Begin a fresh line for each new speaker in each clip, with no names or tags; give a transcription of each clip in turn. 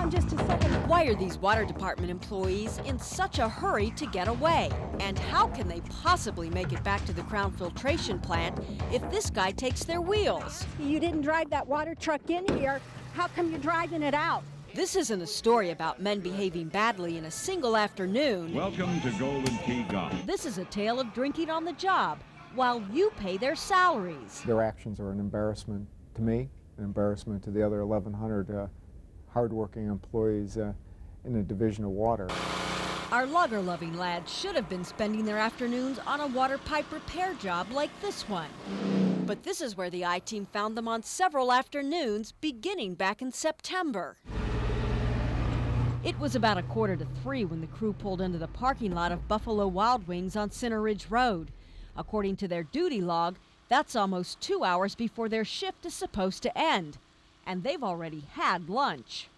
on just a second.
Why are these water department employees in such a hurry to get away? And how can they possibly make it back to the Crown filtration plant if this guy takes their wheels?
You didn't drive that water truck in here. How come you're driving it out?
This isn't a story about men behaving badly in a single afternoon.
Welcome to Golden Key Golf.
This is a tale of drinking on the job while you pay their salaries.
Their actions are an embarrassment to me, an embarrassment to the other 1,100 hardworking employees in the Division of Water.
Our logger-loving lads should have been spending their afternoons on a water pipe repair job like this one. But this is where the I-Team found them on several afternoons beginning back in September. It was about 2:45 when the crew pulled into the parking lot of Buffalo Wild Wings on Center Ridge Road. According to their duty log, that's almost 2 hours before their shift is supposed to end. And they've already had lunch.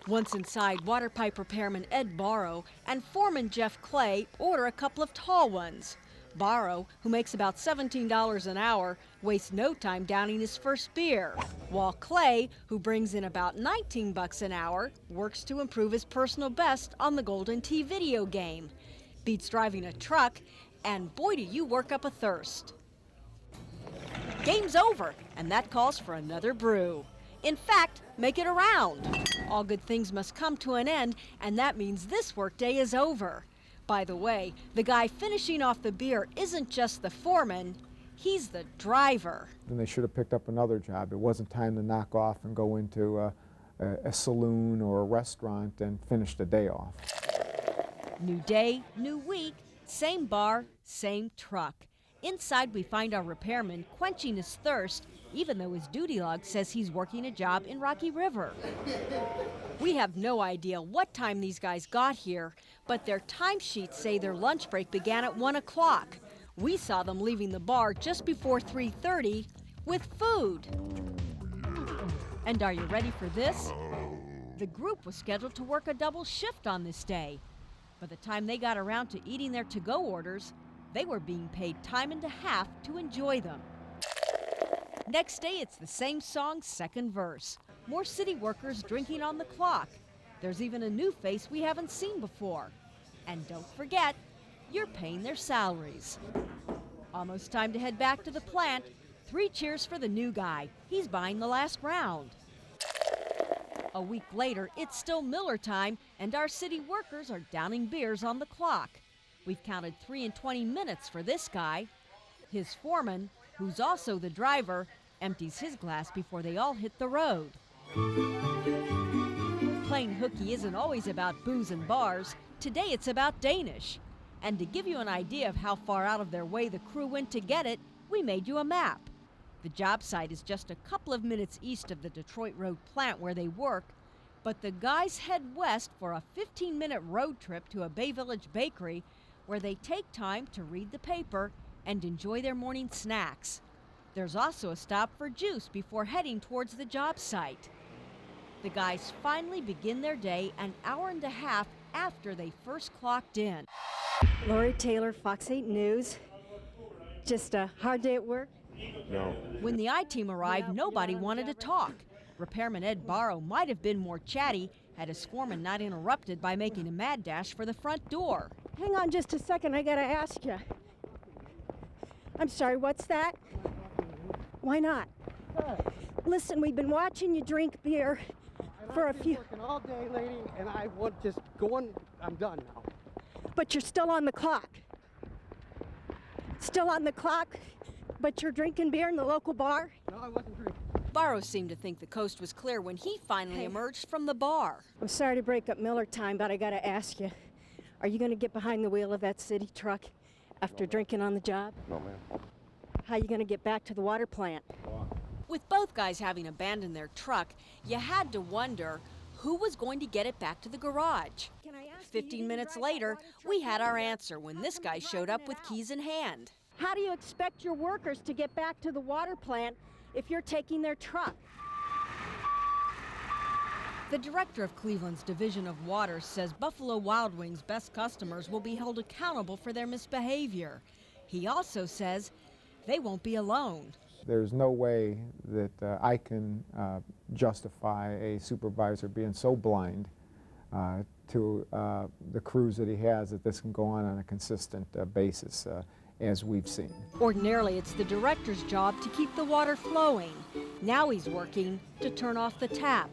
Once inside, water pipe repairman Ed Barrow and foreman Jeff Clay order a couple of tall ones. Barrow, who makes about $17 an hour, wastes no time downing his first beer, while Clay, who brings in about $19 an hour, works to improve his personal best on the Golden Tee video game. Beats driving a truck, and boy do you work up a thirst. Game's over, and that calls for another brew. In fact, make it around. All good things must come to an end, and that means this workday is over. By the way, the guy finishing off the beer isn't just the foreman, he's the driver.
Then they should have picked up another job. It wasn't time to knock off and go into a saloon or a restaurant and finish the day off.
New day, new week, same bar, same truck. Inside, we find our repairman quenching his thirst, even though his duty log says he's working a job in Rocky River. We have no idea what time these guys got here, but their timesheets say their lunch break began at 1 o'clock. We saw them leaving the bar just before 3:30 with food. And are you ready for this? The group was scheduled to work a double shift on this day. By the time they got around to eating their to-go orders, they were being paid time and a half to enjoy them. Next day, it's the same song, second verse. More city workers drinking on the clock. There's even a new face we haven't seen before. And don't forget, you're paying their salaries. Almost time to head back to the plant. 3 cheers for the new guy. He's buying the last round. A week later, it's still Miller time, and our city workers are downing beers on the clock. We've counted 3 and 20 minutes for this guy. His foreman, who's also the driver, empties his glass before they all hit the road. Playing hooky isn't always about booze and bars. Today it's about Danish. And to give you an idea of how far out of their way the crew went to get it, we made you a map. The job site is just a couple of minutes east of the Detroit Road plant where they work, but the guys head west for a 15-minute road trip to a Bay Village bakery where they take time to read the paper and enjoy their morning snacks. There's also a stop for juice before heading towards the job site. The guys finally begin their day an hour and a half after they first clocked in.
Lorrie Taylor, Fox 8 News. Just a hard day at work?
No.
When the I-Team arrived, nobody wanted to talk. Repairman Ed Barrow might have been more chatty had his foreman not interrupted by making a mad dash for the front door.
Hang on just a second, I gotta ask you. I'm sorry, what's that? Why not? Listen, we've been watching you drink beer for a few...
I've been working all day, lady, and I want just going, I'm done now.
But you're still on the clock. Still on the clock, but you're drinking beer in the local bar?
No, I wasn't drinking.
Barrow seemed to think the coast was clear when he finally emerged from the bar.
I'm sorry to break up Miller time, but I gotta ask you, are you gonna get behind the wheel of that city truck after drinking on the job?
No, ma'am.
How are you gonna get back to the water plant?
With both guys having abandoned their truck, you had to wonder who was going to get it back to the garage. 15 minutes later, we had our answer when this guy showed up with keys in hand.
How do you expect your workers to get back to the water plant if you're taking their truck?
The director of Cleveland's Division of Water says Buffalo Wild Wings' best customers will be held accountable for their misbehavior. He also says they won't be alone.
There's no way that I can justify a supervisor being so blind to the crews that he has that this can go on a consistent basis, as we've seen.
Ordinarily, it's the director's job to keep the water flowing. Now he's working to turn off the tap.